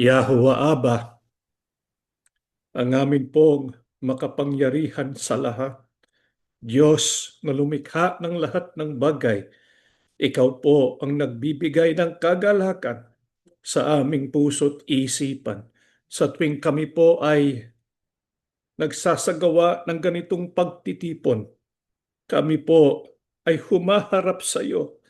Yahuwa Aba, ang amin pong makapangyarihan sa lahat. Diyos na lumikha ng lahat ng bagay, ikaw po ang nagbibigay ng kagalakan sa aming puso't isipan. Sa tuwing kami po ay nagsasagawa ng ganitong pagtitipon, kami po ay humaharap sa iyo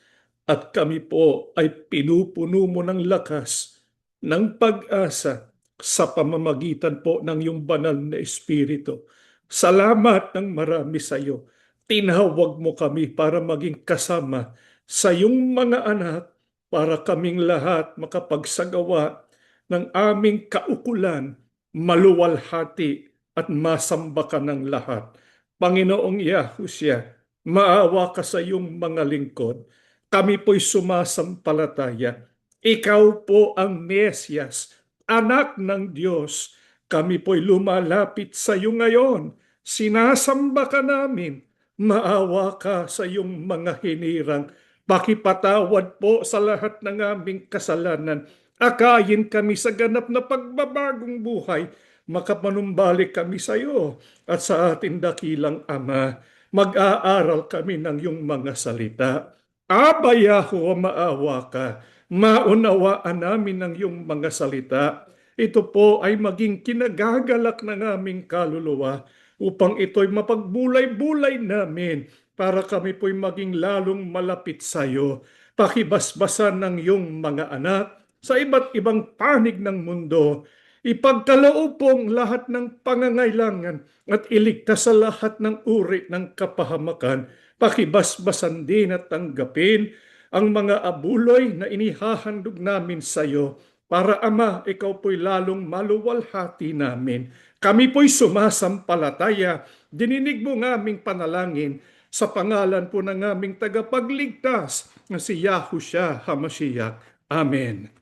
at kami po ay pinupuno mo ng lakas, ng pag-asa sa pamamagitan po ng iyong banal na Espiritu. Salamat ng marami sa iyo. Tinawag mo kami para maging kasama sa iyong mga anak para kaming lahat makapagsagawa ng aming kaukulan, maluwalhati at masamba ka ng lahat. Panginoong Yahushua, maawa ka sa iyong mga lingkod. Kami po'y sumasampalataya. Ikaw po ang Mesyas, anak ng Diyos. Kami po'y lumalapit sa iyo ngayon. Sinasamba ka namin. Maawa ka sa iyong mga hinirang. Pakipatawad po sa lahat ng aming kasalanan. Akayin kami sa ganap na pagbabagong buhay. Makapanumbalik kami sa iyo at sa ating dakilang Ama. Mag-aaral kami ng iyong mga salita. Aba Yahuwah, maawa ka. Maunawaan namin ang iyong mga salita. Ito po ay maging kinagagalak ng aming kaluluwa upang ito'y mapagbulay-bulay namin para kami po'y maging lalong malapit sa iyo. Pakibasbasan ng iyong mga anak sa iba't ibang panig ng mundo. Ipagkaloob pong lahat ng pangangailangan at iligtas sa lahat ng uri ng kapahamakan. Pakibasbasan din at tanggapin ang mga abuloy na inihahandog namin sa iyo para Ama, ikaw po'y lalong maluwalhati namin. Kami po'y sumasampalataya, dininig mo ng aming panalangin sa pangalan po ng aming tagapagligtas na si Yahushua HaMashiach. Amen.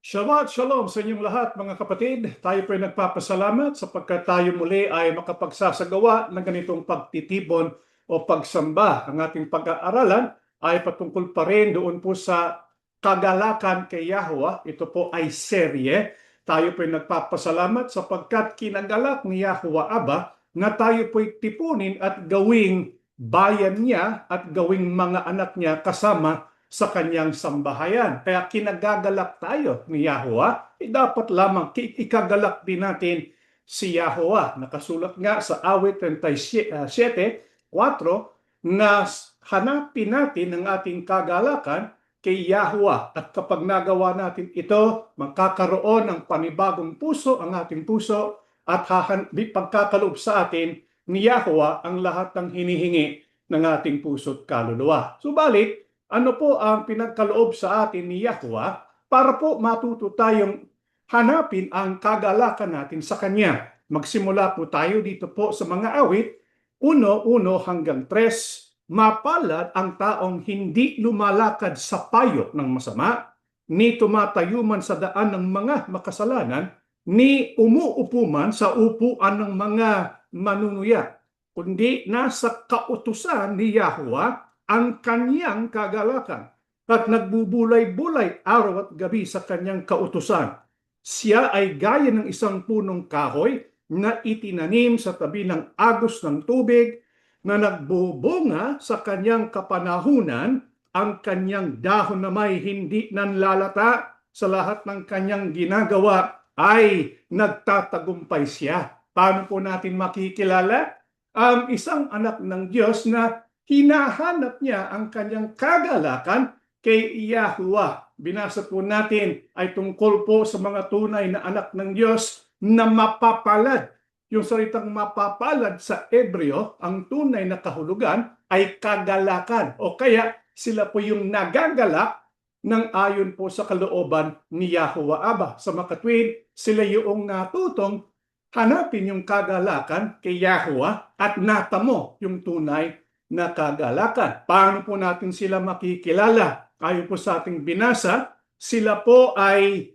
Shabbat Shalom sa inyong lahat mga kapatid. Tayo po ay nagpapasalamat sapagkat tayo muli ay makapagsasagawa ng ganitong pagtitipon o pagsamba. Ang ating pag-aaralan ay patungkol pa rin doon po sa kagalakan kay Yahuwah. Ito po ay serye. Tayo po ay nagpapasalamat sapagkat kinagalak ni Yahuwah Aba na tayo po ay tipunin at gawing bayan niya at gawing mga anak niya kasama sa kanyang sambahayan. Kaya kinagagalak tayo ni Yahuwah, dapat lamang ikagalak din natin si Yahuwah. Nakasulat nga sa awit 37:4 na hanapin natin ang ating kagalakan kay Yahweh. At kapag nagawa natin ito, magkakaroon ng panibagong puso ang ating puso at pagkakaloob sa atin ni Yahweh ang lahat ng hinihingi ng ating puso at kaluluwa. Subalit, ano po ang pinagkaloob sa atin ni Yahweh para po matuto tayong hanapin ang kagalakan natin sa Kanya? Magsimula po tayo dito po sa mga awit 1:1 hanggang 3. Mapalad ang taong hindi lumalakad sa payo ng masama, ni tumatayo man sa daan ng mga makasalanan, ni umuupo man sa upuan ng mga manunuya, kundi nasa kautusan ni Yahweh ang kanyang kagalakan at nagbubulay-bulay araw at gabi sa kanyang kautusan. Siya ay gaya ng isang punong kahoy na itinanim sa tabi ng agos ng tubig, na nagbubunga sa kanyang kapanahunan, ang kanyang dahon na may hindi nanlalata, sa lahat ng kanyang ginagawa ay nagtatagumpay siya. Paano po natin makikilala ang isang anak ng Diyos na hinahanap niya ang kanyang kagalakan kay Yahweh? Binasa po natin ay tungkol po sa mga tunay na anak ng Diyos na mapapalad. Yung salitang mapapalad sa Hebreo, ang tunay na kahulugan ay kagalakan, o kaya sila po yung nagagalak ng ayon po sa kalooban ni Yahweh Aba. Sa makatwid, sila yung natutong hanapin yung kagalakan kay Yahweh at natamo yung tunay na kagalakan. Paano po natin sila makikilala? Ayon po sa ating binasa, sila po ay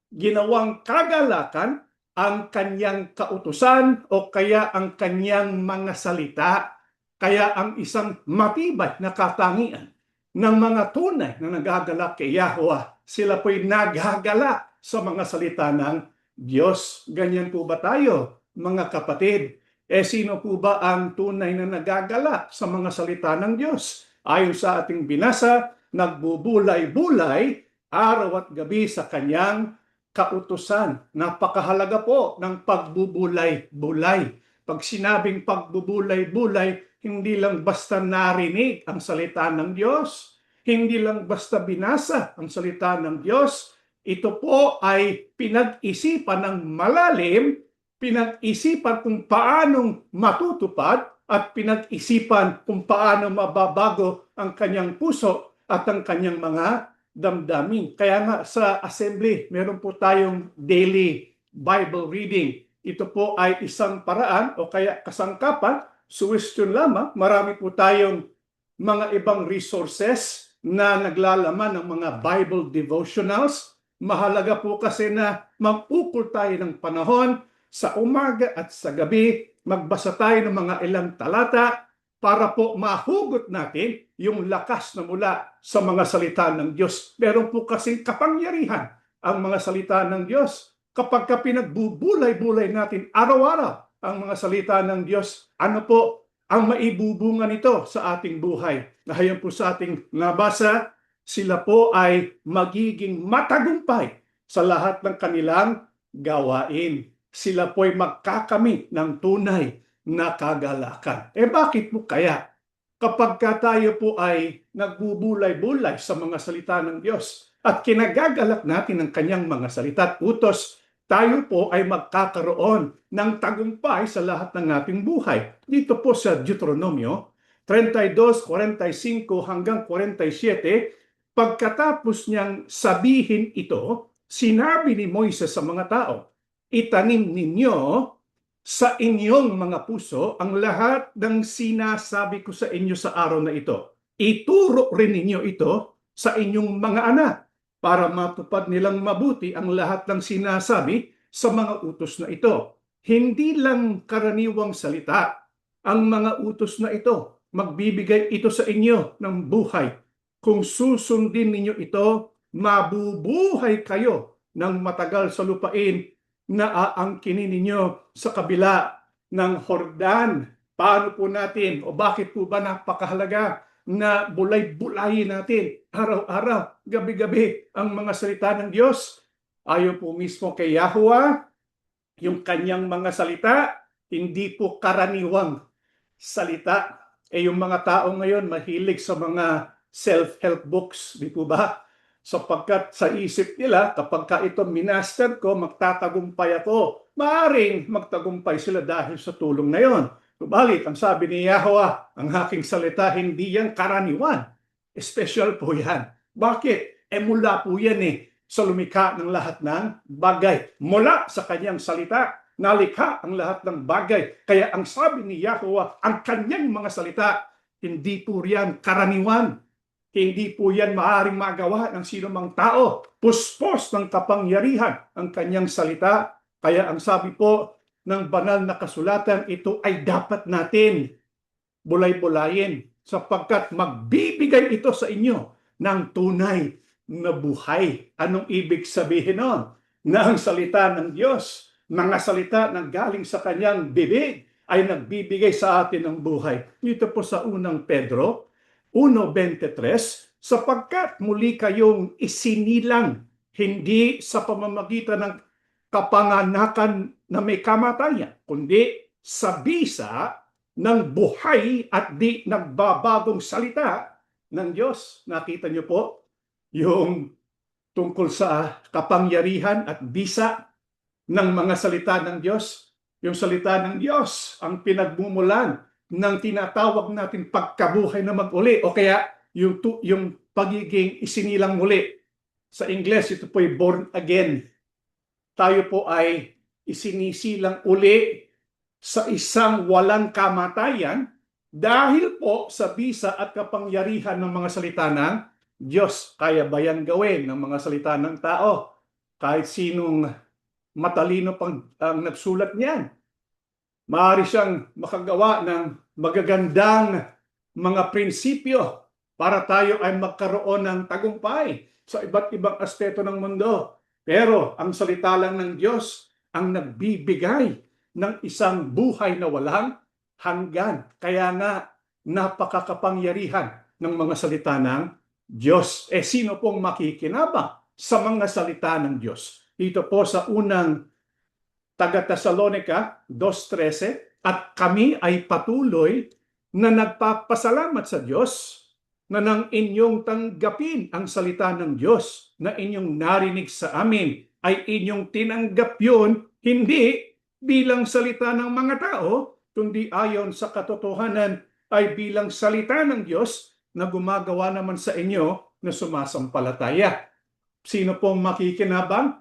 ginawang kagalakan ang kanyang kautusan o kaya ang kanyang mga salita. Kaya ang isang matibay na katangian ng mga tunay na nagagalak kay Yahweh, sila po'y nagagalak sa mga salita ng Diyos. Ganyan po ba tayo, mga kapatid? Sino po ba ang tunay na nagagalak sa mga salita ng Diyos? Ayon sa ating binasa, nagbubulay-bulay araw at gabi sa kanyang kautusan. Napakahalaga po ng pagbubulay-bulay. Pag sinabing pagbubulay-bulay, hindi lang basta narinig ang salita ng Diyos, hindi lang basta binasa ang salita ng Diyos, ito po ay pinag-isipan ng malalim, pinag-isipan kung paanong matutupad, at pinag-isipan kung paano mababago ang kanyang puso at ang kanyang mga damdamin. Kaya nga sa assembly, meron po tayong daily Bible reading. Ito po ay isang paraan o kaya kasangkapan, suwestyon lamang. Marami po tayong mga ibang resources na naglalaman ng mga Bible devotionals. Mahalaga po kasi na mag-ukol tayo ng panahon sa umaga at sa gabi, magbasa tayo ng mga ilang talata para po mahugot natin yung lakas na mula sa mga salita ng Diyos. Meron po kasing kapangyarihan ang mga salita ng Diyos. Kapag pinagbubulay-bulay natin araw-araw ang mga salita ng Diyos, ano po ang maibubunga nito sa ating buhay? Ayon po sa ating nabasa, sila po ay magiging matagumpay sa lahat ng kanilang gawain. Sila po ay magkakamit ng tunay na kagalakan. Bakit po kaya? Kapag tayo po ay nagbubulay-bulay sa mga salita ng Diyos at kinagagalak natin ang kanyang mga salita at utos, tayo po ay magkakaroon ng tagumpay sa lahat ng ating buhay. Dito po sa Deuteronomio 32:45 hanggang 47, pagkatapos niyang sabihin ito, sinabi ni Moises sa mga tao, itanim ninyo sa inyong mga puso ang lahat ng sinasabi ko sa inyo sa araw na ito. Ituro rin ninyo ito sa inyong mga anak para matupad nilang mabuti ang lahat ng sinasabi sa mga utos na ito. Hindi lang karaniwang salita ang mga utos na ito. Magbibigay ito sa inyo ng buhay. Kung susundin ninyo ito, mabubuhay kayo ng matagal sa lupain na aangkinin ninyo sa kabila ng Jordan. Paano po natin o bakit po ba napakahalaga na bulay-bulayin natin araw-araw, gabi-gabi ang mga salita ng Diyos? Ayon po mismo kay Yahweh, yung kanyang mga salita, hindi po karaniwang salita. Yung mga tao ngayon mahilig sa mga self-help books, di po ba? Sapagkat sa isip nila, kapag ka ito minaster ko, magtatagumpay ako. Maaring magtagumpay sila dahil sa tulong na yon. Subalit, ang sabi ni Yahweh, ang aking salita, hindi yan karaniwan. Special po yan. Bakit? Mula po yan sa lumikha ng lahat ng bagay. Mula sa kanyang salita, nalikha ang lahat ng bagay. Kaya ang sabi ni Yahweh, ang kanyang mga salita, hindi po riyan karaniwan. Hindi po yan maaaring magawa ng sino mang tao. Puspos ng kapangyarihan ang kanyang salita. Kaya ang sabi po ng banal na kasulatan, ito ay dapat natin bulay-bulayin sapagkat magbibigay ito sa inyo ng tunay na buhay. Anong ibig sabihin nun? Na ang salita ng Diyos, mga salita na galing sa kanyang bibig ay nagbibigay sa atin ng buhay. Dito po sa unang Pedro 1:23, sapagkat muli kayong isinilang hindi sa pamamagitan ng kapanganakan na may kamatayan, kundi sa bisa ng buhay at di nagbabagong salita ng Diyos. Nakita niyo po yung tungkol sa kapangyarihan at bisa ng mga salita ng Diyos. Yung salita ng Diyos ang pinagmumulan ng tinatawag natin pagkabuhay na mag-uli o kaya yung pagiging isinilang muli. Sa Ingles, ito po ay born again. Tayo po ay isinisilang uli sa isang walang kamatayan dahil po sa bisa at kapangyarihan ng mga salita ng Diyos. Kaya ba yan gawin ng mga salita ng tao? Kahit sinong matalino pang ang nagsulat niyan. Maaari siyang makagawa ng magagandang mga prinsipyo para tayo ay magkaroon ng tagumpay sa iba't ibang aspeto ng mundo. Pero ang salita lang ng Diyos ang nagbibigay ng isang buhay na walang hanggan. Kaya nga, napakakapangyarihan ng mga salita ng Diyos. Sino pong makikinabang sa mga salita ng Diyos? Dito po sa unang taga-Tesalonica 2:13, at kami ay patuloy na nagpapasalamat sa Diyos na nang inyong tanggapin ang salita ng Diyos na inyong narinig sa amin, ay inyong tinanggap yun, hindi bilang salita ng mga tao, kundi ayon sa katotohanan ay bilang salita ng Diyos na gumagawa naman sa inyo na sumasampalataya. Sino pong makikinabang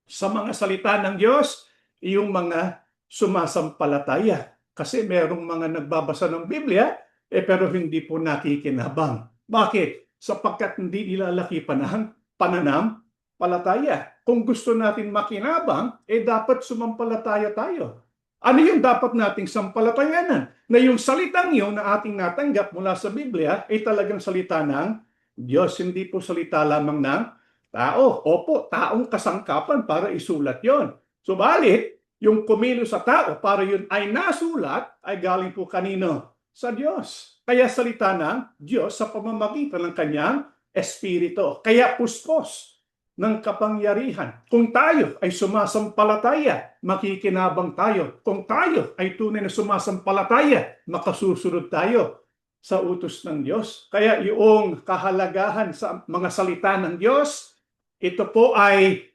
sa mga salita ng Diyos? Yung mga sumasampalataya. Kasi merong mga nagbabasa ng Biblia, pero hindi po nakikinabang. Bakit? Sapagkat hindi nilalaki pa ng pananampalataya. Kung gusto natin makinabang, dapat sumampalataya tayo. Ano yung dapat nating sampalatayanan? Na yung salitang yun na ating natanggap mula sa Biblia ay talagang salita ng Diyos, hindi po salita lamang ng tao. Opo, taong kasangkapan para isulat yon. Subalit, yung kumilos sa tao para yun ay nasulat, ay galing po kanino? Sa Diyos. Kaya salita ng Diyos sa pamamagitan ng kanyang Espiritu. Kaya puspos ng kapangyarihan. Kung tayo ay sumasampalataya, makikinabang tayo. Kung tayo ay tunay na sumasampalataya, makasusunod tayo sa utos ng Diyos. Kaya yung kahalagahan sa mga salita ng Diyos, ito po ay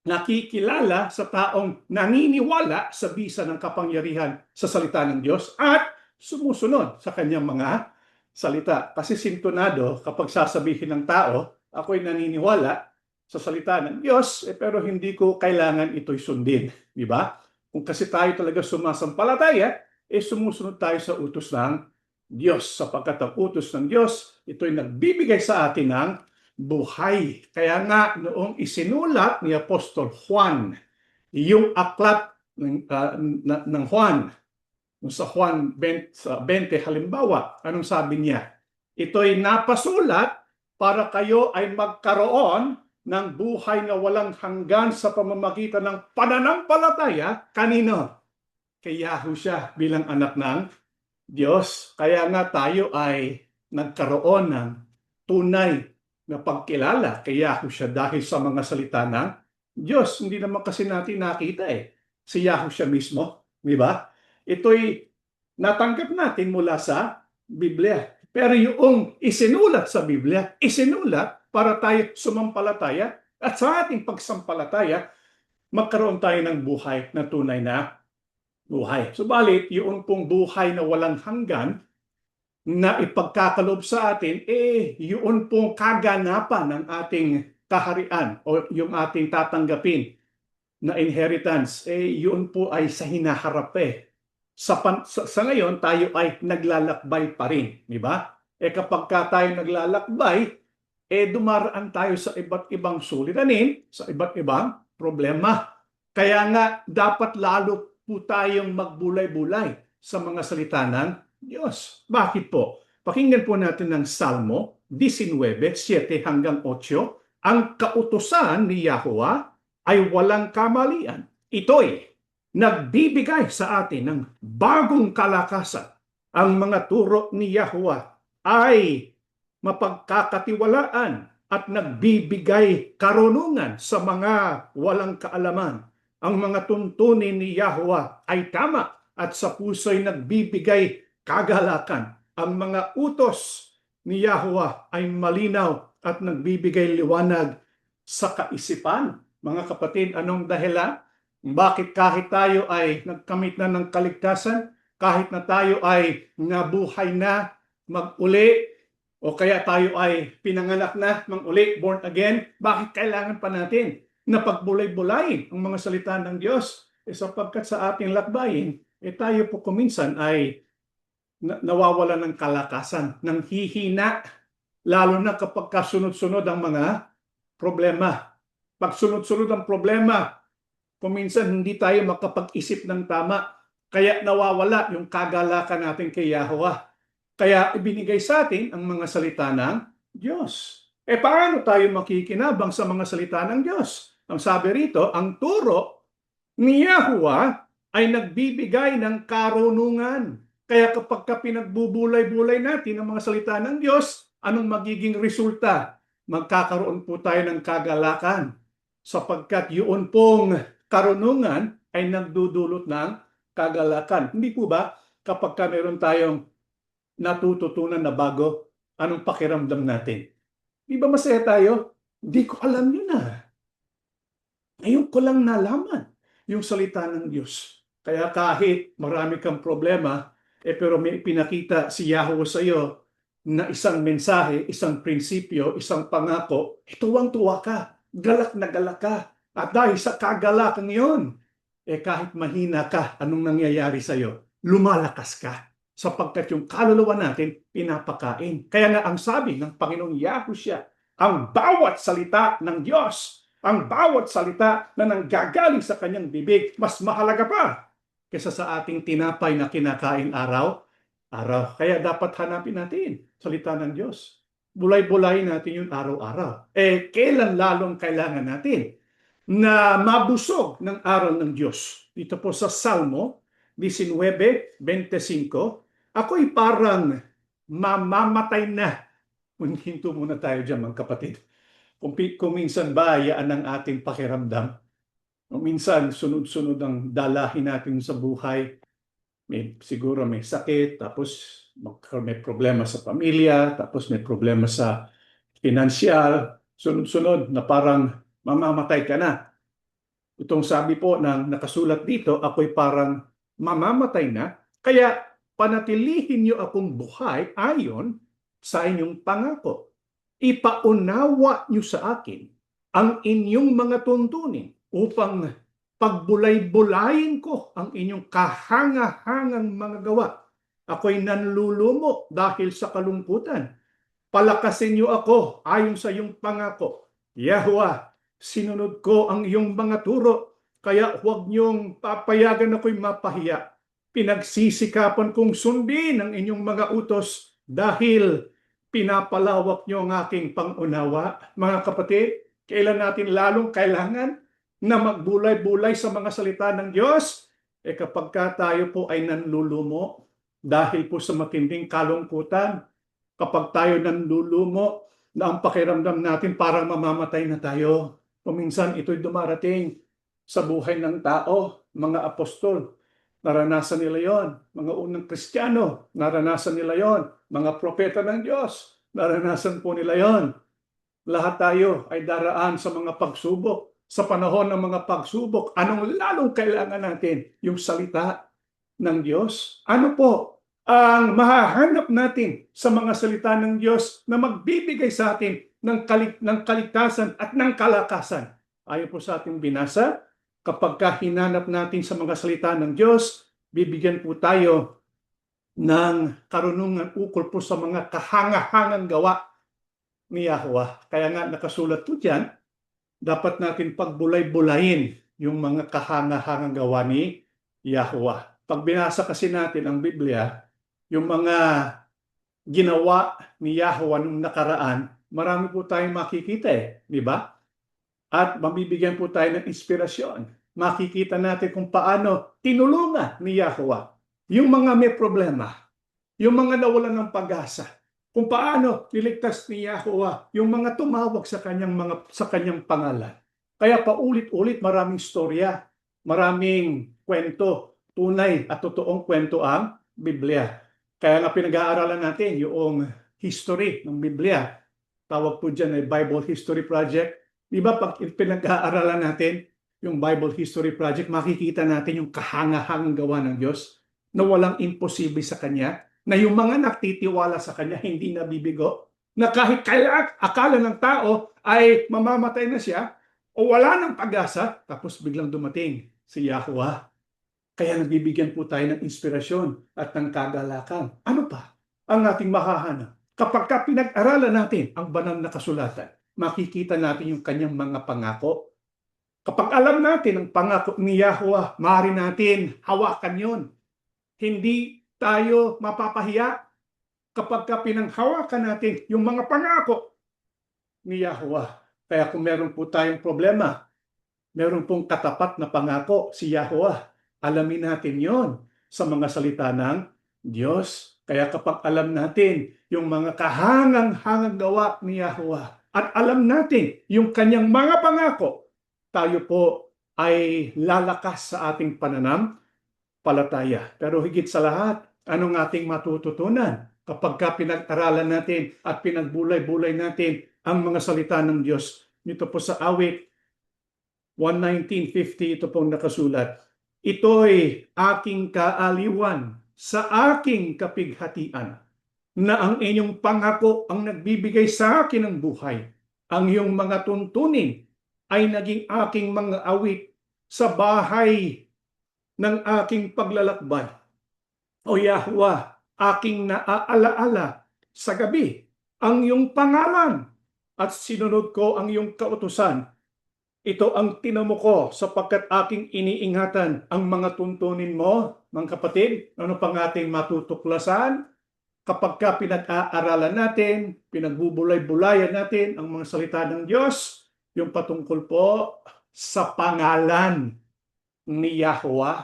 nakikilala sa taong naniniwala sa bisa ng kapangyarihan sa salita ng Diyos at sumusunod sa kanyang mga salita. Kasi sintonado kapag sasabihin ng tao, ako'y naniniwala sa salita ng Diyos, pero hindi ko kailangan ito'y sundin. Di ba? Kung kasi tayo talaga sumasampalataya, sumusunod tayo sa utos ng Diyos. Sapagkat ang utos ng Diyos, ito'y nagbibigay sa atin ng buhay. Kaya nga noong isinulat ni Apostol Juan, yung aklat ng Juan, sa Juan 20 halimbawa, anong sabi niya? Ito'y napasulat para kayo ay magkaroon ng buhay na walang hanggan sa pamamagitan ng pananampalataya. Kanino? Kay Yahushua bilang anak ng Diyos. Kaya nga tayo ay nagkaroon ng tunay na pagkilala kay Yahushua dahil sa mga salita ng Diyos. Hindi naman kasi natin nakita si Yahushua mismo, di ba? Ito'y natanggap natin mula sa Biblia. Pero yung isinulat sa Biblia, isinulat para tayo sumampalataya at sa ating pagsampalataya, magkaroon tayo ng buhay na tunay na buhay. Subalit, yung pong buhay na walang hanggan na ipagkakalob sa atin, yun pong kaganapan ng ating kaharian o yung ating tatanggapin na inheritance, yun po ay sa hinaharap sa ngayon, tayo ay naglalakbay pa rin, di ba? Kapag tayo naglalakbay, dumaraan tayo sa iba't ibang suliranin, sa iba't ibang problema. Kaya nga, dapat lalo po tayong magbulay-bulay sa mga salita ng Diyos. Bakit po? Pakinggan po natin ng Salmo 19:7 hanggang 8. Ang kautusan ni Yahuwah ay walang kamalian. Ito'y nagbibigay sa atin ng bagong kalakasan. Ang mga turo ni Yahuwah ay mapagkakatiwalaan at nagbibigay karunungan sa mga walang kaalaman. Ang mga tuntunin ni Yahuwah ay tama at sa puso'y nagbibigay kagalakan. Ang mga utos ni Yahuwah ay malinaw at nagbibigay liwanag sa kaisipan. Mga kapatid, anong dahilan? Bakit kahit tayo ay nagkamit na ng kaligtasan, kahit na tayo ay nabuhay na mag-uli, o kaya tayo ay pinanganak na mag-uli, born again, bakit kailangan pa natin na pagbulay-bulayin ang mga salita ng Diyos? Sapagkat sa ating lakbayin, tayo po kuminsan ay nawawala ng kalakasan, ng hihina, lalo na kapag kasunod-sunod ang mga problema. Pag sunod-sunod ang problema, kuminsan hindi tayo makapag-isip ng tama, kaya nawawala yung kagalakan natin kay Yahuwah. Kaya ibinigay sa atin ang mga salita ng Diyos. Paano tayo makikinabang sa mga salita ng Diyos? Ang sabi rito, ang turo ni Yahuwah ay nagbibigay ng karunungan. Kaya kapag pinagbubulay-bulay natin ang mga salita ng Diyos, anong magiging resulta? Magkakaroon po tayo ng kagalakan sapagkat yun pong karunungan ay nagdudulot ng kagalakan. Hindi po ba kapag meron tayong natututunan na bago, anong pakiramdam natin? Di ba masaya tayo? Di ko alam yun na. Ngayon ko lang nalaman yung salita ng Diyos. Kaya kahit marami kang problema, pero may pinakita si Yahweh sa iyo na isang mensahe, isang prinsipyo, isang pangako, tuwang-tuwa ka, galak na galak ka. At dahil sa kagalakan yun, kahit mahina ka, anong nangyayari sa iyo? Lumalakas ka. Sapagkat yung kaluluwa natin, pinapakain. Kaya nga ang sabi ng Panginoong Yahushua, ang bawat salita ng Diyos, ang bawat salita na nanggagaling sa kanyang bibig, mas mahalaga pa kaysa sa ating tinapay na kinakain araw-araw. Kaya dapat hanapin natin salita ng Diyos. Bulay-bulayin natin yung araw-araw. Kailan lalong kailangan natin na mabusog ng aral ng Diyos? Dito po sa Salmo 19:25, ako'y parang mamamatay na. Hinto muna tayo dyan, mga kapatid. Kung minsan ba hayaan ng ating pakiramdam, minsan sunod-sunod ang dalahin natin sa buhay, siguro may sakit, tapos may problema sa pamilya, tapos may problema sa pinansyal, sunod-sunod na parang mamamatay ka na. Itong sabi po ng nakasulat dito, ako'y parang mamamatay na, kaya panatilihin niyo akong buhay ayon sa inyong pangako. Ipaunawa niyo sa akin ang inyong mga tuntunin upang pagbulay-bulayin ko ang inyong kahanga-hangang mga gawa. Ako'y nanlulumo dahil sa kalungkutan. Palakasin niyo ako ayon sa iyong pangako. Yahuwah, sinunod ko ang iyong mga turo, kaya huwag niyong papayagan ako'y mapahiya. Pinagsisikapan kong sundin ang inyong mga utos dahil pinapalawak niyo ang aking pangunawa. Mga kapatid, kailan natin lalong kailangan na magbulay-bulay sa mga salita ng Diyos? Kapag tayo po ay nanlulumo dahil po sa matinding kalungkutan, kapag tayo nanlulumo na ang pakiramdam natin parang mamamatay na tayo. Kuminsan ito'y dumarating sa buhay ng tao, mga apostol. Naranasan nila yon. Mga unang Kristiyano, naranasan nila yon. mga propeta ng Diyos, naranasan po nila yon. Lahat tayo ay daraan sa mga pagsubok. Sa panahon ng mga pagsubok, anong lalong kailangan natin? Yung salita ng Diyos. Ano po ang mahahanap natin sa mga salita ng Diyos na magbibigay sa atin ng kaligtasan at ng kalakasan? Ayon po sa ating binasa, kapag hinanap natin sa mga salita ng Diyos, bibigyan po tayo ng karunungan ukol po sa mga kahangahangang gawa ni Yahweh. Kaya nga nakasulat po dyan, dapat natin pagbulay-bulayin yung mga kahangahangang gawa ni Yahweh. Pag binasa kasi natin ang Biblia, yung mga ginawa ni Yahweh nung nakaraan, marami po tayong makikita di ba? At mabibigyan po tayo ng inspirasyon. Makikita natin kung paano tinulungan ni Yahweh yung mga may problema, yung mga nawalan ng pag-asa, kung paano niligtas ni Yahweh yung mga tumawag sa kanyang pangalan. Kaya paulit-ulit maraming storya, maraming kwento, tunay at totoong kwento ang Biblia. Kaya nga pinag-aaralan natin yung history ng Biblia. Tawag po dyan ay Bible History Project. Di ba pag pinag-aaralan natin yung Bible History Project, makikita natin yung kahangahangang gawa ng Diyos na walang imposible sa Kanya, na yung mga nagtitiwala sa Kanya hindi nabibigo, na kahit akala ng tao ay mamamatay na siya o wala ng pag-asa, tapos biglang dumating si Yahweh. Kaya nagbibigyan po tayo ng inspirasyon at ng kagalakan. Ano pa ang ating mahahanap? Kapag pinag-aralan natin ang banal na kasulatan, makikita natin yung kanyang mga pangako. Kapag alam natin ang pangako ni Yahweh, maaari natin hawakan yon. Hindi tayo mapapahiya kapag pinanghawakan natin yung mga pangako ni Yahweh. Kaya kung meron po tayong problema, meron pong katapat na pangako si Yahweh. Alamin natin yon sa mga salita ng Diyos. Kaya kapag alam natin yung mga kahangang-hangang gawa ni Yahweh at alam natin yung kanyang mga pangako, tayo po ay lalakas sa ating pananampalataya. Pero higit sa lahat, anong ating matututunan kapag pinag-aralan natin at pinagbulay-bulay natin ang mga salita ng Diyos? Nito po sa awit 119:50, ito pong nakasulat. Ito'y aking kaaliwan sa aking kapighatian, na ang inyong pangako ang nagbibigay sa akin ng buhay. Ang iyong mga tuntunin ay naging aking mga awit sa bahay ng aking paglalakbay. O Yahweh, aking naaalaala sa gabi ang iyong pangalan at sinunod ko ang iyong kautusan. Ito ang tinamo ko sapagkat aking iniingatan ang mga tuntunin mo. Mga kapatid, ano pang ating matutuklasan? Kapag pinag-aaralan natin, pinagbubulay-bulayan natin ang mga salita ng Diyos, yung patungkol po sa pangalan ni Yahweh.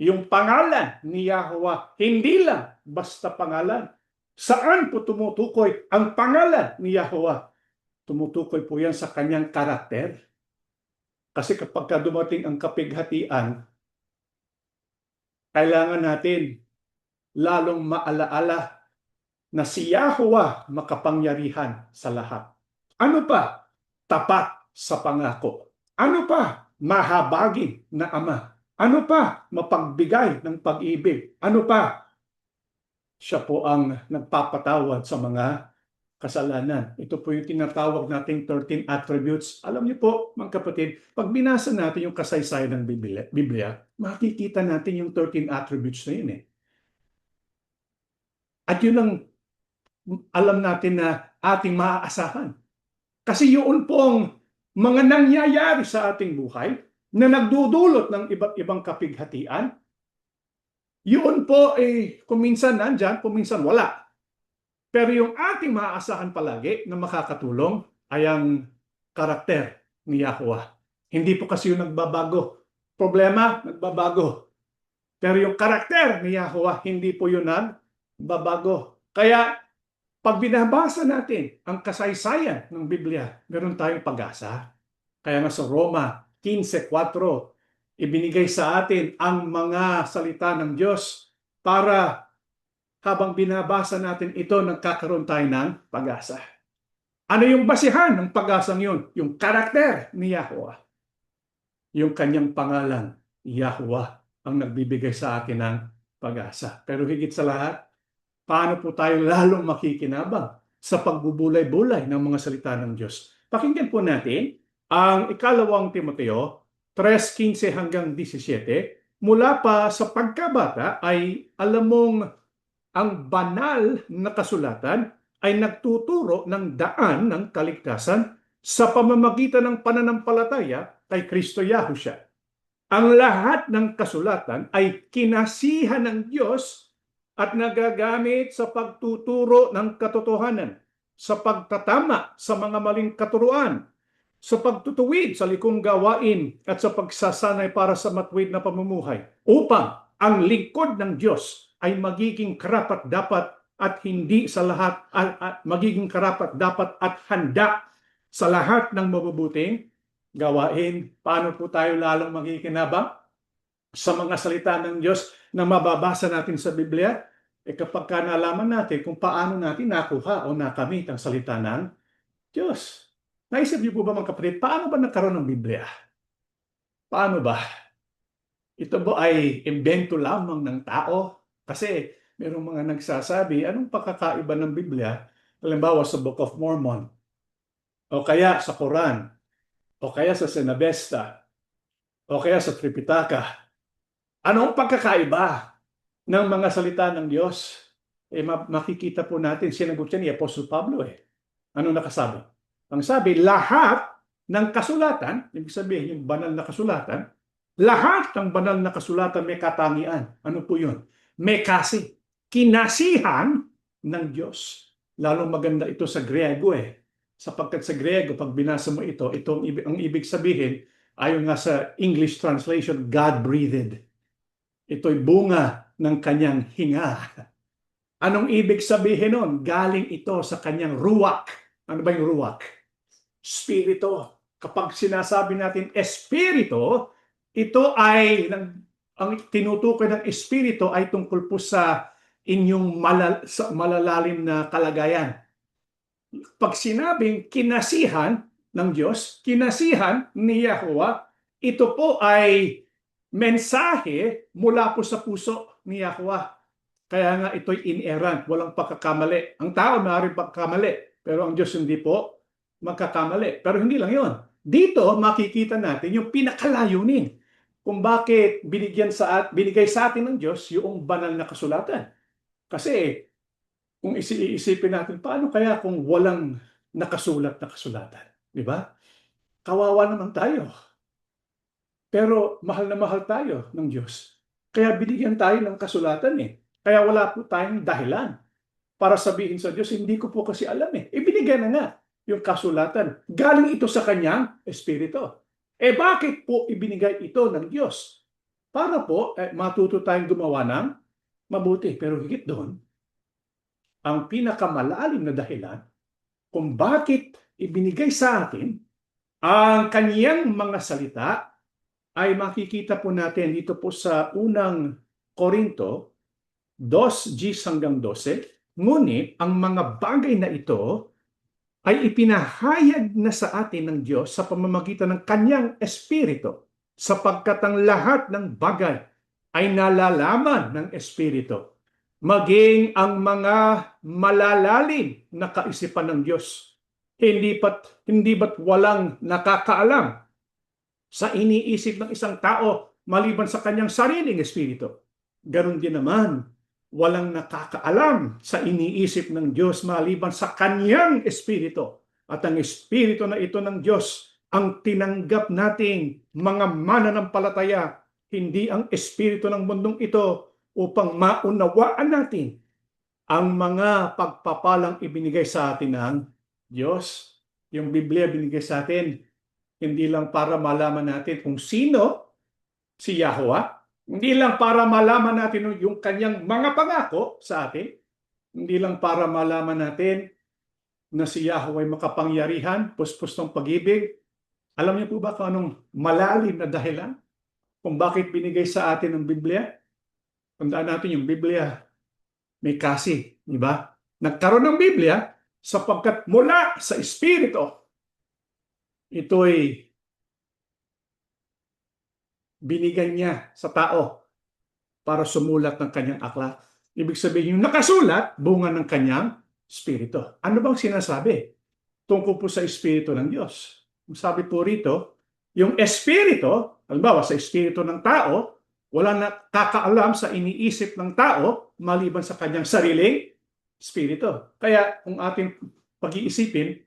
Yung pangalan ni Yahweh, hindi lang basta pangalan. Saan po tumutukoy ang pangalan ni Yahweh? Tumutukoy po yan sa kanyang karakter. Kasi kapag dumating ang kapighatian, kailangan natin lalong maalaala na si Yahweh makapangyarihan sa lahat. Ano pa? Tapat sa pangako. Ano pa? Mahabagin na Ama. Ano pa? Mapagbigay ng pag-ibig. Ano pa? Siya po ang nagpapatawad sa mga kasalanan. Ito po yung tinatawag nating 13 attributes. Alam niyo po, mga kapatid, pag binasa natin yung kasaysayan ng Biblia, makikita natin yung 13 attributes na yun At yun ang alam natin na ating maaasahan. Kasi yun pong mga nangyayari sa ating buhay na nagdudulot ng iba't ibang kapighatian, yun po kuminsan nandyan, kuminsan wala. Pero yung ating maaasahan palagi na makakatulong ay ang karakter ni Yahweh. Hindi po kasi yung nagbabago. Problema, nagbabago. Pero yung karakter ni Yahweh, hindi po yun nagbabago. Kaya pag binabasa natin ang kasaysayan ng Biblia, meron tayong pag-asa. Kaya nga sa Roma 15:4, ibinigay sa atin ang mga salita ng Diyos para habang binabasa natin ito, nagkakaroon tayo ng pag-asa. Ano yung basihan ng pag-asang yun? Yung karakter ni Yahweh. Yung kanyang pangalan, Yahweh, ang nagbibigay sa atin ng pag-asa. Pero higit sa lahat, paano po tayo lalong makikinabang sa pagbubulay-bulay ng mga salita ng Diyos? Pakinggan po natin ang ikalawang Timoteo 3:15 hanggang 17. Mula pa sa pagkabata ay alam mong ang banal na kasulatan ay nagtuturo ng daan ng kaligtasan sa pamamagitan ng pananampalataya kay Kristo Yahusha. Ang lahat ng kasulatan ay kinasihan ng Diyos at nagagamit sa pagtuturo ng katotohanan, sa pagtatama sa mga maling katuruan, sa pagtutuwid sa likong gawain at sa pagsasanay para sa matuwid na pamumuhay, upang ang lingkod ng Diyos ay magiging karapat-dapat at hindi sa lahat at magiging karapat-dapat at handa sa lahat ng mabubuting gawain. Paano po tayo lalong makikinabang sa mga salita ng Diyos na mababasa natin sa Biblia? Kapag ka nalaman natin kung paano natin nakuha o nakamit ang salita ng Diyos. Naisip niyo po ba mga kapatid, paano ba nagkaroon ng Biblia? Paano ba? Ito ba ay imbento lamang ng tao? Kasi mayroong mga nagsasabi, anong pagkakaiba ng Biblia? Halimbawa sa Book of Mormon, o kaya sa Quran, o kaya sa Senabesta, o kaya sa Tripitaka. Anong pagkakaiba ng mga salita ng Diyos? Makikita po natin, sinagot siya ni Apostle Pablo Ano nakasabi? Ang sabi, lahat ng kasulatan, ibig sabihin yung banal na kasulatan, lahat ng banal na kasulatan may katangian. Ano po yun? May kasi. Kinasihan ng Diyos. Lalong maganda ito sa Griego Sapagkat sa Griego, pag binasa mo ito, ang ibig sabihin, ayon nga sa English translation, God-breathed. Ito'y bunga ng kanyang hinga. Anong ibig sabihin nun? Galing ito sa kanyang ruwak. Ano ba yung ruwak? Spirito. Kapag sinasabi natin espirito, ito ay, ang tinutukoy ng espirito ay tungkol po sa inyong malalalim na kalagayan. Pag sinabing kinasihan ng Diyos, kinasihan ni Yahweh, ito po ay mensahe mula po sa puso ni Yahweh. Kaya nga ito'y inerrant, walang pagkakamali. Ang tao maaaring pagkakamali, pero ang Diyos hindi po magkakamali. Pero hindi lang yon. Dito makikita natin yung pinakalayunin kung bakit binigay sa atin ng Diyos yung banal na kasulatan. Kasi kung iisipin natin, paano kaya kung walang nakasulat na kasulatan? Di ba? Kawawa naman tayo. Pero mahal na mahal tayo ng Diyos. Kaya binigyan tayo ng kasulatan Kaya wala po tayong dahilan para sabihin sa Diyos, hindi ko po kasi alam Ibinigay na nga yung kasulatan. Galing ito sa kanyang espiritu. Bakit po ibinigay ito ng Diyos? Para po matuto tayong gumawa ng mabuti. Pero higit doon, ang pinakamalalim na dahilan kung bakit ibinigay sa atin ang kaniyang mga salita ay makikita po natin dito po sa unang Korinto 2:10-12. Ngunit ang mga bagay na ito ay ipinahayag na sa atin ng Diyos sa pamamagitan ng kanyang espiritu, sapagkat ang lahat ng bagay ay nalalaman ng espiritu, maging ang mga malalalim na kaisipan ng Diyos. Hindi ba't walang nakakaalam sa iniisip ng isang tao maliban sa kanyang sariling espiritu? Ganon din naman, walang nakakaalam sa iniisip ng Diyos maliban sa kanyang espiritu. At ang espiritu na ito ng Diyos ang tinanggap nating mga mananampalataya, hindi ang espiritu ng mundong ito, upang maunawaan natin ang mga pagpapalang ibinigay sa atin ng Diyos. Yung Biblia binigay sa atin hindi lang para malaman natin kung sino si Yahweh, hindi lang para malaman natin yung kanyang mga pangako sa atin, hindi lang para malaman natin na si Yahweh ay makapangyarihan, puspos ng pag-ibig. Alam niyo po ba kung anong malalim na dahilan kung bakit binigay sa atin ang Biblia? Tandaan natin yung Biblia, may kasi, di ba? Nagkaroon ng Biblia sapagkat mula sa Espiritu, ito'y binigay niya sa tao para sumulat ng kanyang aklat. Ibig sabihin, yung nakasulat, bunga ng kanyang Espiritu. Ano bang sinasabi tungkol po sa Espiritu ng Diyos? Sabi po rito, yung Espiritu, halimbawa sa Espiritu ng tao, wala na kakaalam sa iniisip ng tao maliban sa kanyang sariling Espiritu. Kaya kung ating pag-iisipin,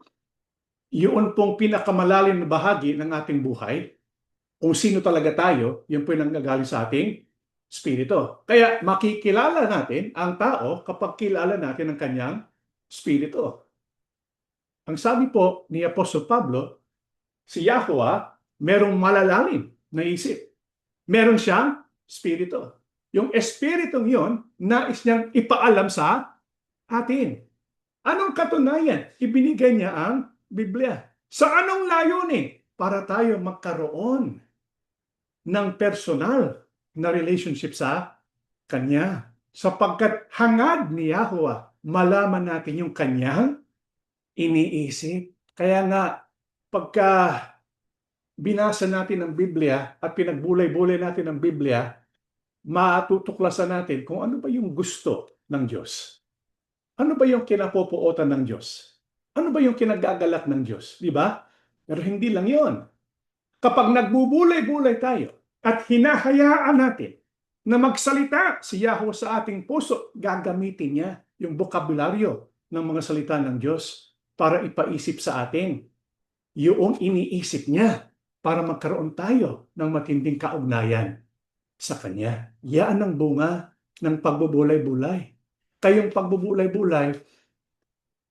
yun pong pinakamalalim na bahagi ng ating buhay, kung sino talaga tayo, yun po yung nanggagaling sa ating Espiritu. Kaya makikilala natin ang tao kapag kilala natin ang kanyang Espiritu. Ang sabi po ni Apostol Pablo, si Yahweh merong malalalim na isip. Meron siyang Espiritu. Yung Espiritong yun, nais niyang ipaalam sa atin. Anong katunayan? Ibinigay niya ang Biblia. Sa anong layunin? Para tayo magkaroon ng personal na relationship sa Kanya. Sapagkat hangad ni Yahweh, malaman natin yung Kanyang iniisip. Kaya nga, pagka binasa natin ang Biblia at pinagbulay-bulay natin ang Biblia, matutuklasan natin kung ano ba yung gusto ng Diyos. Ano ba yung kinapupuotan ng Diyos? Ano ba yung kinagagalak ng Diyos? Di ba? Pero hindi lang yon. Kapag nagbubulay-bulay tayo at hinahayaan natin na magsalita si Yahweh sa ating puso, gagamitin niya yung bokabularyo ng mga salita ng Diyos para ipaisip sa atin yung iniisip niya para magkaroon tayo ng matinding kaugnayan sa Kanya. Yan ang bunga ng pagbubulay-bulay. Kayong pagbubulay-bulay,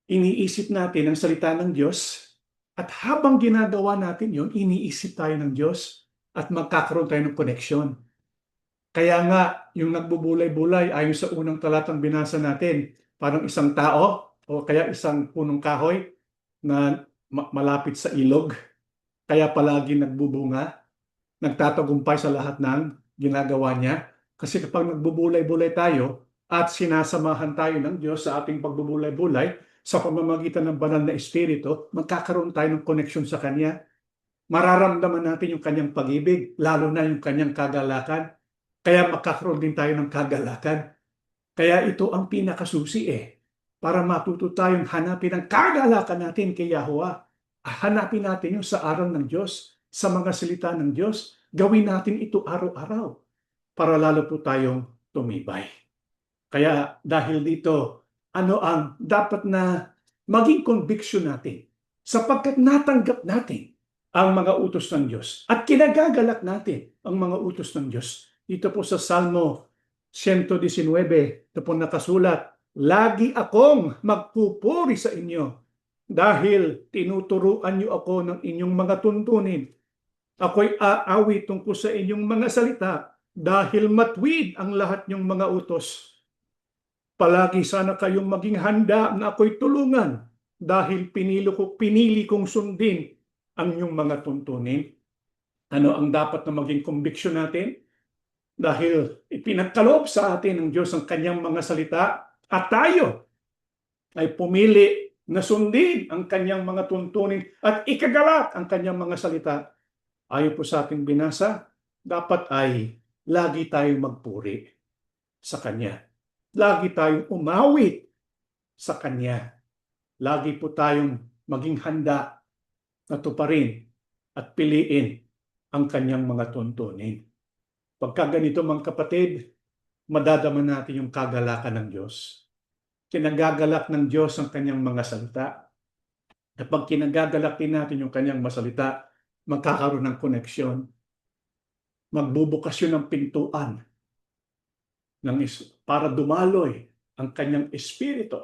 iniisip natin ang salita ng Diyos at habang ginagawa natin yun, iniisip tayo ng Diyos at magkakaroon tayo ng koneksyon. Kaya nga, yung nagbubulay-bulay ayon sa unang talatang binasa natin, parang isang tao o kaya isang punong kahoy na malapit sa ilog, kaya palagi nagbubunga, nagtatagumpay sa lahat ng ginagawa niya. Kasi kapag nagbubulay-bulay tayo at sinasamahan tayo ng Diyos sa ating pagbubulay-bulay, sa pamamagitan ng banal na Espiritu, magkakaroon tayo ng koneksyon sa Kanya. Mararamdaman natin yung Kanyang pag-ibig, lalo na yung Kanyang kagalakan. Kaya magkakaroon din tayo ng kagalakan. Kaya ito ang pinakasusi para matuto tayong hanapin ang kagalakan natin kay Yahweh. Hanapin natin yung sa aral ng Diyos, sa mga salita ng Diyos. Gawin natin ito araw-araw para lalo po tayong tumibay. Kaya dahil dito, ano ang dapat na maging conviction natin? Sapagkat natanggap natin ang mga utos ng Diyos at kinagagalak natin ang mga utos ng Diyos. Dito po sa Salmo 119, ito po nakasulat, lagi akong magpupuri sa inyo dahil tinuturuan niyo ako ng inyong mga tuntunin. Ako'y aawi tungkol sa inyong mga salita dahil matwid ang lahat niyong mga utos. Palagi sana kayong maging handa na ako'y tulungan dahil pinili kong sundin ang inyong mga tuntunin. Ano ang dapat na maging conviction natin? Dahil ipinagkaloob sa atin ng Diyos ang kanyang mga salita at tayo ay pumili na sundin ang kanyang mga tuntunin at ikagalat ang kanyang mga salita. Ayon po sa ating binasa, dapat ay lagi tayong magpuri sa Kanya. Lagi tayong umawit sa Kanya. Lagi po tayong maging handa na tuparin at piliin ang Kanyang mga tuntunin. Pagka ganito mga kapatid, madadama natin yung kagalakan ng Diyos. Kinagagalak ng Diyos ang Kanyang mga salita. Kapag kinagagalak din natin yung Kanyang masalita, magkakaroon ng koneksyon. Magbubukas yun ng pintuan para dumaloy ang Kanyang Espiritu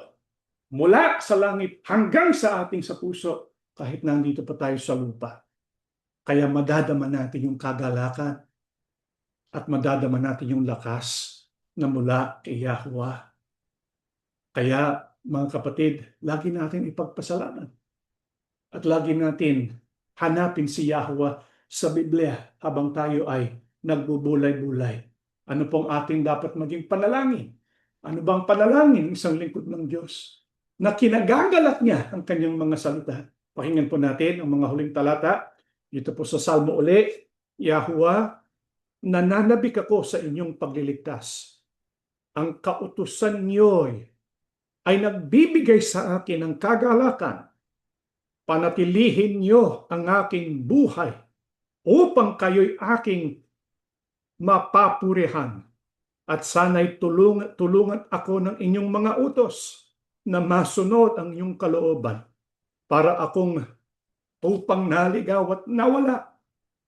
mula sa langit hanggang sa ating sa puso kahit nandito pa tayo sa lupa. Kaya madadama natin yung kagalakan at madadama natin yung lakas na mula kay Yahweh. Kaya mga kapatid, lagi natin ipagpasalamat at lagi natin hanapin si Yahweh sa Biblia habang tayo ay nagbubulay-bulay. Ano pong ating dapat maging panalangin? Ano bang panalangin ng isang lingkod ng Diyos na kinagagalak niya ang kanyang mga salita? Pakinggan po natin ang mga huling talata. Dito po sa Salmo uli, Yahuwah, nananabik ako sa inyong pagliligtas. Ang kautusan niyo'y ay nagbibigay sa akin ng kagalakan. Panatilihin niyo ang aking buhay upang kayo'y aking mapapurihan. At sana'y tulungan ako ng inyong mga utos na masunod ang inyong kalooban para akong upang naligaw at nawala.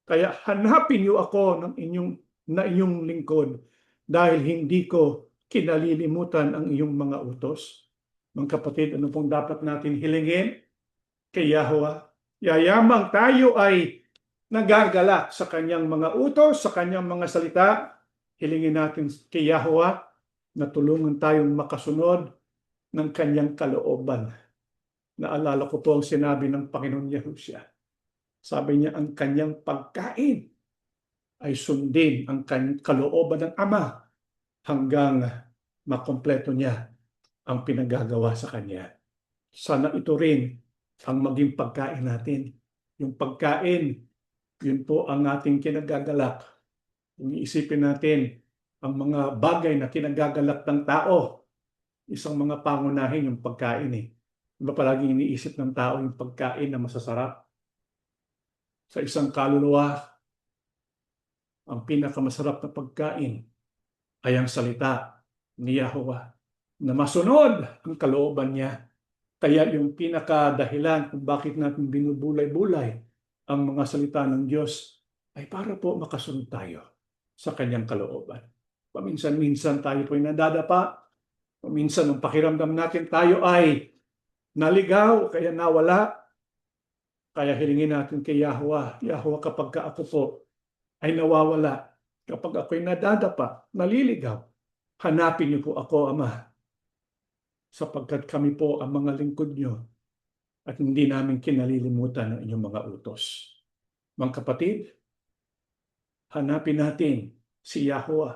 Kaya hanapin niyo ako inyong lingkod dahil hindi ko kinalilimutan ang iyong mga utos. Mga kapatid, ano pong dapat natin hilingin kay Yahweh? Yayamang tayo ay nagagalak sa kanyang mga utos, sa kanyang mga salita. Hilingin natin kay Yahweh na tulungan tayong makasunod ng kanyang kalooban. Naalala ko po ang sinabi ng Panginoon Yahushua. Sabi niya, ang kanyang pagkain ay sundin ang kalooban ng Ama hanggang makompleto niya ang pinagagawa sa kanya. Sana ito rin ang maging pagkain natin. Yung pagkain, yun po ang ating kinagagalak. Kung iisipin natin ang mga bagay na kinagagalak ng tao, isang mga pangunahin yung pagkain eh. Diba palaging iniisip ng tao yung pagkain na masasarap? Sa isang kaluluwa, ang pinakamasarap na pagkain ay ang salita ni Yahuwah na masunod ang kalooban niya. Kaya yung pinakadahilan kung bakit natin binubulay-bulay ang mga salita ng Diyos ay para po makasunod tayo sa kanyang kalooban. Paminsan-minsan tayo po ay nadadapa. Paminsan ang pakiramdam natin tayo ay naligaw, kaya nawala. Kaya hilingin natin kay Yahuwah, Yahuwah, kapag ako po ay nawawala, kapag ako'y nadadapa, naliligaw, hanapin niyo po ako, Ama, sapagkat kami po ang mga lingkod niyo at hindi namin kinalilimutan ang inyong mga utos. Mga kapatid, hanapin natin si Yahuwah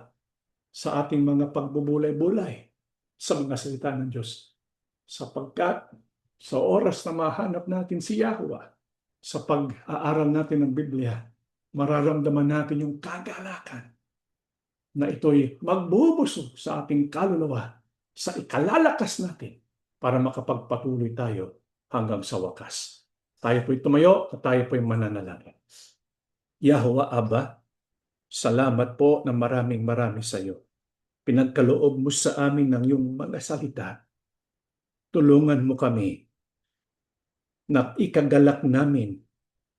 sa ating mga pagbubulay-bulay sa mga salita ng Diyos. Sapagkat sa oras na mahanap natin si Yahuwah, sa pag-aaral natin ng Biblia, mararamdaman natin yung kagalakan na ito'y magbubusog sa ating kaluluwa, sa ikalalakas natin para makapagpatuloy tayo hanggang sa wakas. Tayo po'y tumayo at tayo po'y mananalangin. Yahuwah Abba, salamat po na maraming sa iyo. Pinagkaloob mo sa amin ng iyong mga salita. Tulungan mo kami na ikagalak namin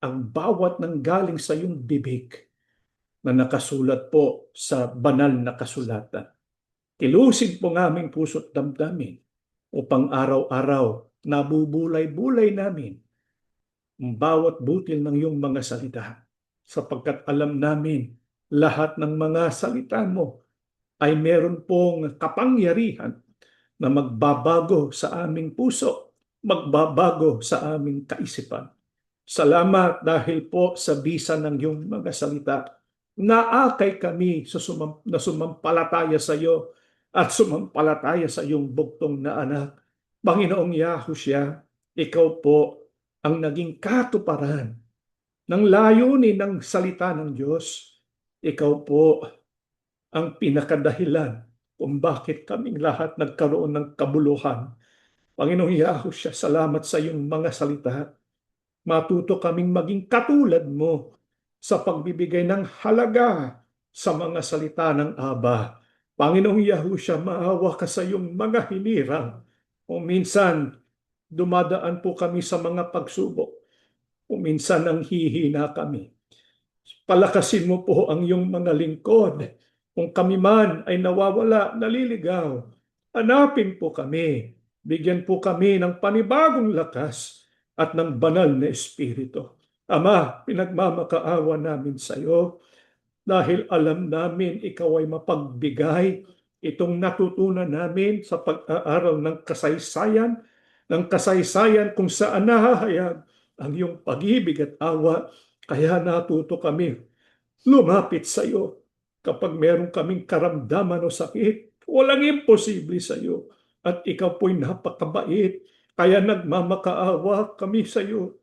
ang bawat nanggaling sa iyong bibig na nakasulat po sa banal na kasulatan. Ilusid po ng aming puso't damdamin upang araw-araw nabubulay-bulay namin ang bawat butil ng iyong mga salita, sapagkat alam namin lahat ng mga salita mo ay meron pong kapangyarihan na magbabago sa aming puso, magbabago sa aming kaisipan. Salamat dahil po sa bisa ng iyong mga salita, naakay kami na sumampalataya sa iyo at sumampalataya sa iyong bugtong na anak. Panginoong Yahushua, ikaw po ang naging katuparan ng layunin ng salita ng Diyos. Ikaw po ang pinakadahilan kung bakit kaming lahat nagkaroon ng kabuluhan. Panginoong Yahushua, salamat sa iyong mga salita. Matuto kaming maging katulad mo sa pagbibigay ng halaga sa mga salita ng Aba. Panginoong Yahushua, maawa ka sa iyong mga hinirang. O minsan, dumadaan po kami sa mga pagsubok. O minsan, nanghihina kami. Palakasin mo po ang iyong mga lingkod. Kung kami man ay nawawala, naliligaw, hanapin po kami. Bigyan po kami ng panibagong lakas at ng banal na Espiritu. Ama, pinagmamakaawa namin sa iyo dahil alam namin ikaw ay mapagbigay. Itong natutunan namin sa pag-aaral ng kasaysayan kung saan nahahayag ang iyong pag-ibig at awa. Kaya natuto kami lumapit sa iyo kapag meron kaming karamdaman o sakit. Walang imposible sa iyo. At ikaw po'y napakabait. Kaya nagmamakaawa kami sa iyo.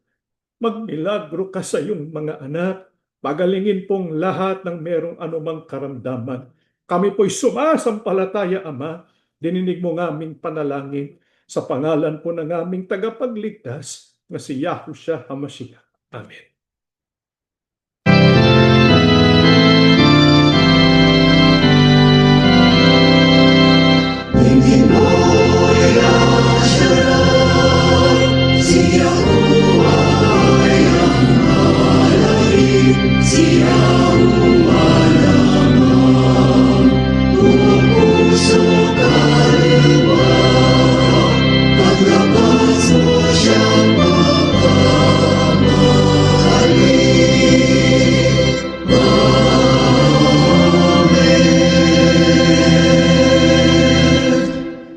Magmilagro ka sa iyong mga anak. Pagalingin pong lahat ng merong anumang karamdaman. Kami po'y sumasampalataya, Ama. Dininig mo ng aming panalangin sa pangalan po ng aming tagapagligtas na si Yahushua HaMashiach. Amen.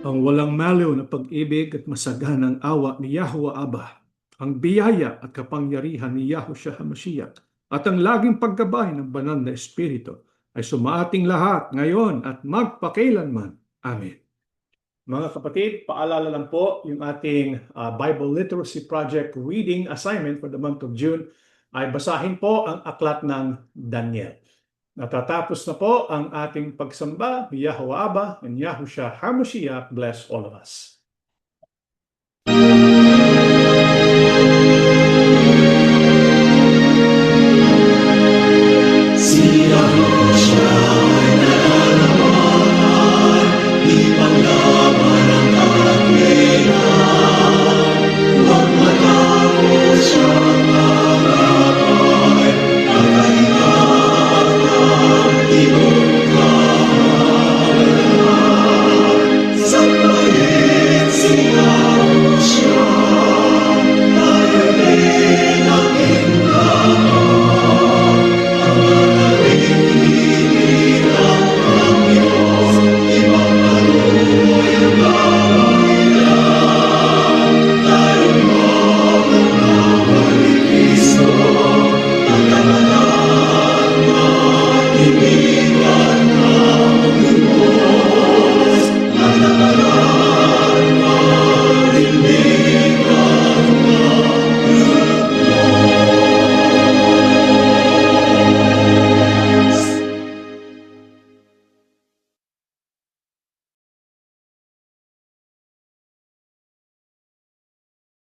Ang walang maliw na pag-ibig at masaganang awa ni Yahuwah Abba, ang biyaya at kapangyarihan ni Yahushua HaMashiach, at ang laging paggabay ng banal na Espiritu ay sumaating lahat ngayon at magpakailanman. Amen. Mga kapatid, paalala lang po yung ating Bible Literacy Project reading assignment for the month of June ay basahin po ang aklat ng Daniel. Natatapos na po ang ating pagsamba. Yahuwah Abba and Yahushua HaMashiach bless all of us.